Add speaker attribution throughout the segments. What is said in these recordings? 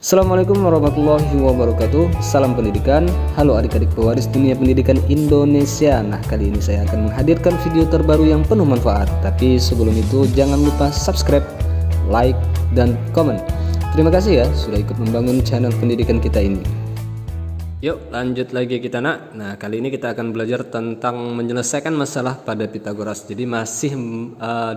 Speaker 1: Assalamualaikum warahmatullahi wabarakatuh. Salam pendidikan. Halo adik-adik pewaris dunia pendidikan Indonesia. Nah, kali ini saya akan menghadirkan video terbaru yang penuh manfaat. Tapi sebelum itu jangan lupa subscribe, like, dan komen. Terima kasih ya sudah ikut membangun channel pendidikan kita ini. Yuk lanjut lagi kita nak. Nah, kali ini kita akan belajar tentang menyelesaikan masalah pada Pitagoras. Jadi masih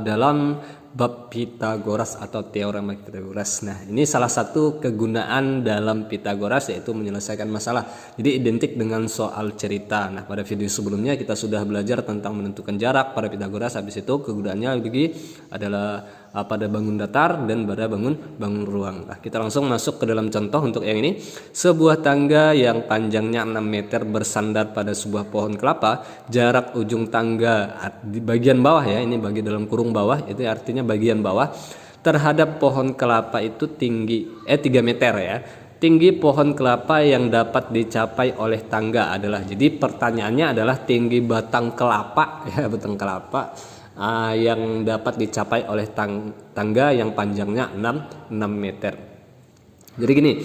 Speaker 1: dalam bab Pitagoras atau teorema Pitagoras. Nah, ini salah satu kegunaan dalam Pitagoras yaitu menyelesaikan masalah. Jadi identik dengan soal cerita. Nah, pada video sebelumnya kita sudah belajar tentang menentukan jarak pada Pitagoras. Habis itu kegunaannya lagi adalah pada bangun datar dan pada bangun ruang. Nah, kita langsung masuk ke dalam contoh untuk yang ini. Sebuah tangga yang panjangnya 6 meter bersandar pada sebuah pohon kelapa. Jarak ujung tangga di bagian bawah ya, ini bagi dalam kurung bawah, itu artinya bagian bawah terhadap pohon kelapa itu tinggi 3 meter ya. Tinggi pohon kelapa yang dapat dicapai oleh tangga adalah, jadi pertanyaannya adalah tinggi batang kelapa ya, batang kelapa yang dapat dicapai oleh tangga yang panjangnya 6 meter. Jadi gini,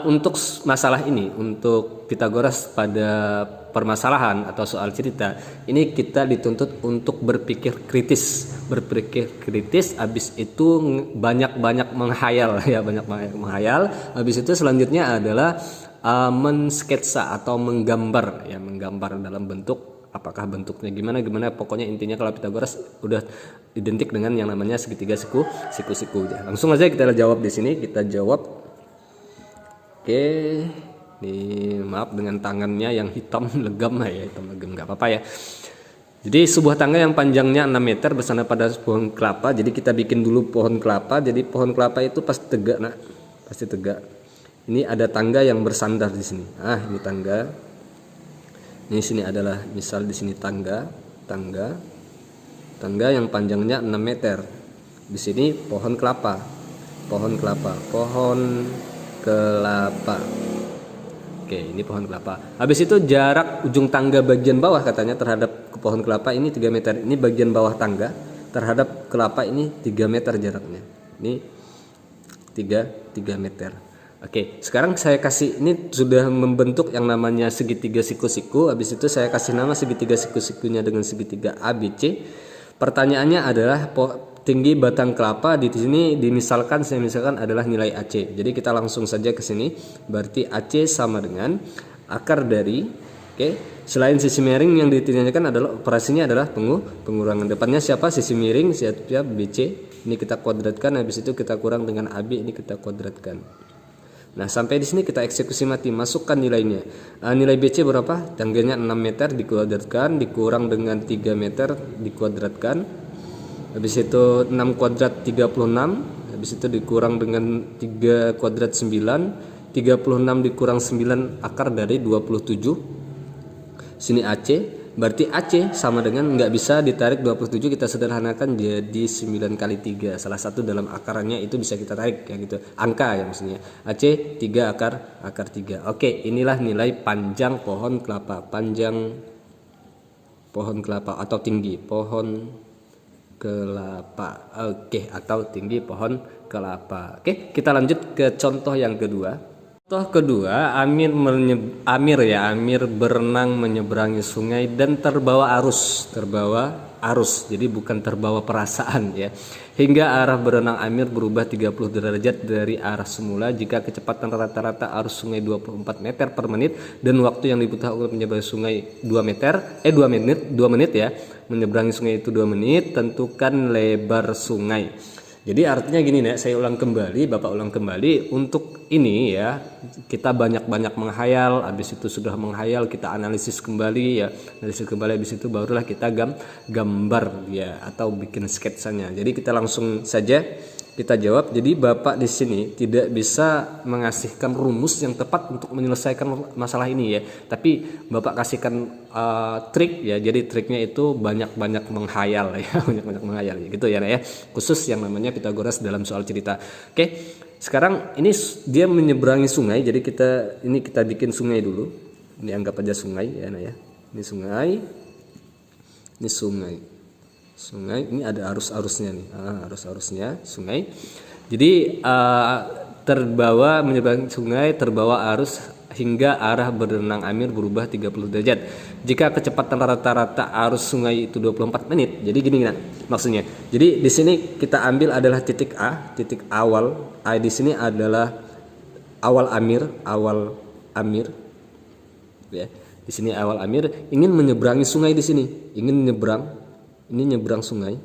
Speaker 1: untuk masalah ini, untuk Pitagoras pada permasalahan atau soal cerita ini kita dituntut untuk berpikir kritis, habis itu banyak-banyak menghayal ya, banyak-banyak menghayal. Habis itu selanjutnya adalah mensketsa atau menggambar ya, menggambar dalam bentuk, apakah bentuknya gimana, pokoknya intinya kalau Pitagoras udah identik dengan yang namanya segitiga siku. Langsung aja kita jawab di sini, kita jawab. Oke, ini maaf dengan tangannya yang hitam legam ya, hitam legam nggak apa-apa ya. Jadi sebuah tangga yang panjangnya 6 meter bersandar pada pohon kelapa. Jadi kita bikin dulu pohon kelapa. Jadi pohon kelapa itu pasti tegak nak, pasti tegak. Ini ada tangga yang bersandar di sini. Ini tangga. Ini sini adalah misal di sini tangga yang panjangnya 6 meter. Di sini pohon kelapa. Oke, ini pohon kelapa. Habis itu jarak ujung tangga bagian bawah katanya terhadap pohon kelapa ini 3 meter. Ini bagian bawah tangga terhadap kelapa ini 3 meter jaraknya. Ini 3 meter. Oke, sekarang saya kasih, ini sudah membentuk yang namanya segitiga siku-siku. Habis itu saya kasih nama segitiga siku-sikunya dengan segitiga ABC. Pertanyaannya adalah tinggi batang kelapa di sini saya misalkan adalah nilai AC. Jadi kita langsung saja ke sini. Berarti AC sama dengan akar dari, selain sisi miring yang ditanyakan adalah operasinya adalah pengurangan. Depannya siapa? Sisi miring, siapa? BC. Ini kita kuadratkan, habis itu kita kurang dengan AB, ini kita kuadratkan. Nah, sampai di sini kita eksekusi mati, masukkan nilainya. Nilai BC berapa? Tangganya 6 meter dikuadratkan, dikurang dengan 3 meter dikuadratkan. Habis itu 6 kuadrat 36, habis itu dikurang dengan 3 kuadrat 9, 36 dikurang 9 akar dari 27. Sini AC, berarti AC sama dengan, nggak bisa ditarik 27, kita sederhanakan jadi 9 kali 3. Salah satu dalam akarannya itu bisa kita tarik ya gitu. Angka ya maksudnya. AC 3 akar 3. Oke, inilah nilai panjang pohon kelapa. Panjang pohon kelapa atau tinggi pohon kelapa. Atau tinggi pohon kelapa. Oke, kita lanjut ke contoh yang kedua. Contoh kedua, Amir berenang menyeberangi sungai dan terbawa arus. Jadi bukan terbawa perasaan ya. Hingga arah berenang Amir berubah 30 derajat dari arah semula jika kecepatan rata-rata arus sungai 24 meter per menit dan waktu yang dibutuhkan untuk menyeberangi sungai 2 menit ya. Menyeberangi sungai itu 2 menit, tentukan lebar sungai. Jadi artinya gini nih, saya ulang kembali, Bapak ulang kembali. Untuk ini ya, kita banyak-banyak menghayal. Habis itu sudah menghayal, kita analisis kembali ya. Habis itu barulah kita gambar ya, atau bikin sketsanya. Jadi kita langsung saja kita jawab. Jadi Bapak di sini tidak bisa mengasihkan rumus yang tepat untuk menyelesaikan masalah ini ya. Tapi Bapak kasihkan trik ya. Jadi triknya itu banyak-banyak menghayal ya, banyak-banyak menghayal gitu ya, ya. Khusus yang namanya Pitagoras dalam soal cerita. Oke. Sekarang ini dia menyeberangi sungai. Jadi kita bikin sungai dulu. Ini anggap aja sungai ya, ya. Ini sungai. Ini sungai. Ini ada arus-arusnya nih, arus-arusnya sungai. Jadi terbawa menyeberangi sungai, terbawa arus hingga arah berenang Amir berubah 30 derajat. Jika kecepatan rata-rata arus sungai itu 24 menit. Jadi gini nah, maksudnya. Jadi di sini kita ambil adalah titik A, titik awal. A di sini adalah awal Amir. Ya. Di sini awal Amir ingin menyeberangi sungai di sini, ingin nyebrang sungai.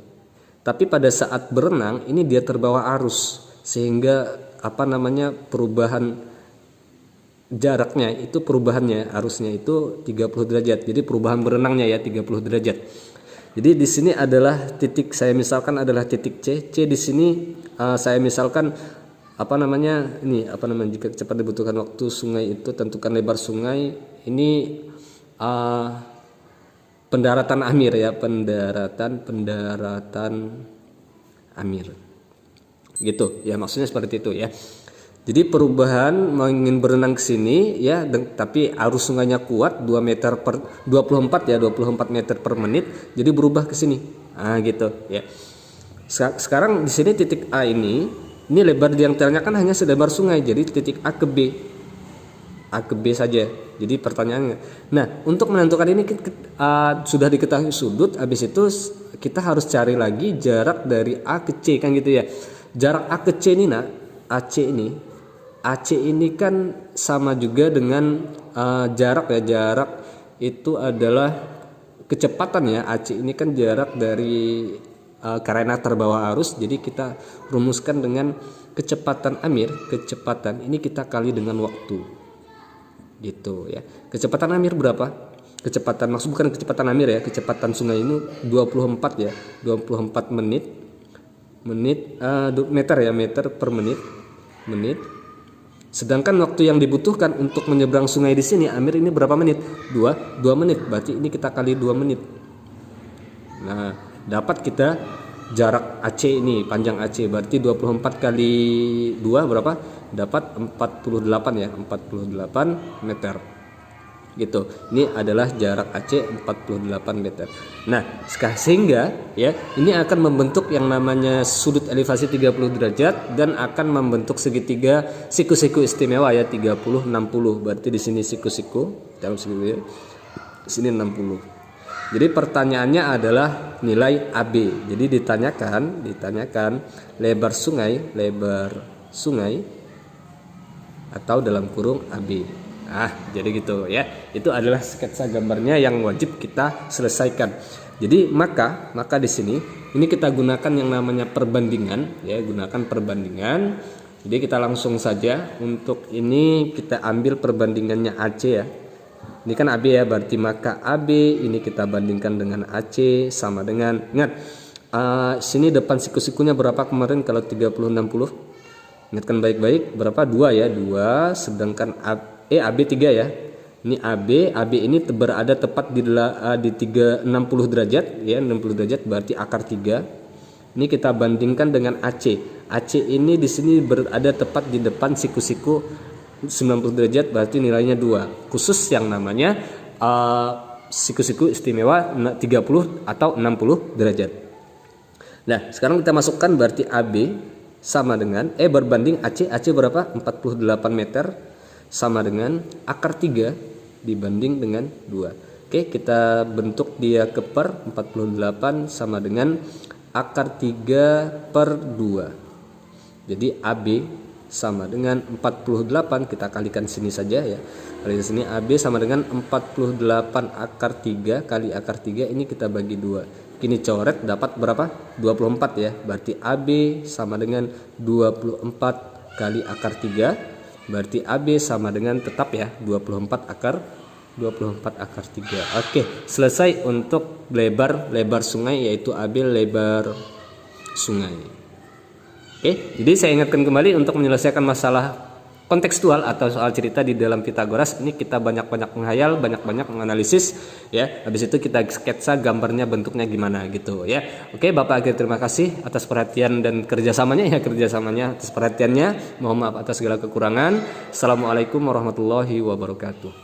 Speaker 1: Tapi pada saat berenang ini dia terbawa arus sehingga perubahan jaraknya itu perubahannya arusnya itu 30 derajat. Jadi perubahan berenangnya ya 30 derajat. Jadi di sini adalah titik saya misalkan adalah titik C. C di sini saya misalkan jika cepat dibutuhkan waktu sungai itu tentukan lebar sungai ini pendaratan Amir ya, pendaratan Amir. Gitu ya, maksudnya seperti itu ya. Jadi perubahan ingin berenang ke sini ya, tapi arus sungainya kuat 24 meter per menit, jadi berubah ke sini. Gitu ya. Sekarang di sini titik A ini lebar diantaranya kan hanya selebar sungai, jadi titik A ke B saja. Jadi pertanyaannya, nah untuk menentukan ini sudah diketahui sudut, habis itu kita harus cari lagi jarak dari A ke C kan gitu ya. Jarak A ke C ini AC ini kan sama juga dengan jarak itu adalah kecepatan ya. AC ini kan jarak dari karena terbawa arus, jadi kita rumuskan dengan kecepatan Amir. Kecepatan ini kita kali dengan waktu. Gitu ya. Kecepatan Amir berapa? Kecepatan maksud bukan kecepatan Amir ya, kecepatan sungai ini 24 ya, 24 meter per menit. Sedangkan waktu yang dibutuhkan untuk menyeberang sungai di sini Amir ini berapa menit? 2 menit. Berarti ini kita kali 2 menit. Nah, dapat kita jarak AC ini, panjang AC berarti 24 kali 2 berapa? Dapat 48 ya, 48 meter. Gitu. Ini adalah jarak AC 48 meter. Nah, sehingga ya, ini akan membentuk yang namanya sudut elevasi 30 derajat dan akan membentuk segitiga siku-siku istimewa ya 30 60. Berarti di sini siku-siku, dalam siku ya. Di sini 60. Jadi pertanyaannya adalah nilai AB. Jadi ditanyakan lebar sungai atau dalam kurung AB. Jadi gitu ya. Itu adalah sketsa gambarnya yang wajib kita selesaikan. Jadi maka di sini ini kita gunakan yang namanya perbandingan ya, gunakan perbandingan. Jadi kita langsung saja untuk ini kita ambil perbandingannya AC ya. Ini kan AB ya, berarti maka AB ini kita bandingkan dengan AC sama dengan, ingat sini depan siku-sikunya berapa kemarin kalau 30 60? Ingatkan baik-baik berapa? 2 ya, 2. Sedangkan AB 3 ya. Ini AB ini berada tepat di 60 derajat ya, 60 derajat berarti akar 3. Ini kita bandingkan dengan AC. AC ini di sini berada tepat di depan siku-siku 90 derajat berarti nilainya 2. Khusus yang namanya siku-siku istimewa 30 atau 60 derajat. Nah, sekarang kita masukkan berarti AB sama dengan berbanding AC berapa? 48 meter sama dengan akar 3 dibanding dengan 2. Oke, kita bentuk dia ke per 48 sama dengan akar 3 per 2. Jadi AB sama dengan 48, kita kalikan sini saja ya. Kali sini AB sama dengan 48 akar 3 kali akar 3, ini kita bagi 2. Kini coret dapat berapa? 24 ya. Berarti AB sama dengan 24 kali akar 3. Berarti AB sama dengan tetap ya 24 akar 3. Oke, selesai untuk lebar sungai, yaitu AB lebar sungai. Oke, jadi saya ingatkan kembali untuk menyelesaikan masalah kontekstual atau soal cerita di dalam Pitagoras ini kita banyak-banyak menghayal, banyak-banyak menganalisis ya. Habis itu kita sketsa gambarnya bentuknya gimana gitu ya. Oke, Bapak akhir terima kasih atas perhatian dan kerjasamanya atas perhatiannya. Mohon maaf atas segala kekurangan. Assalamualaikum warahmatullahi wabarakatuh.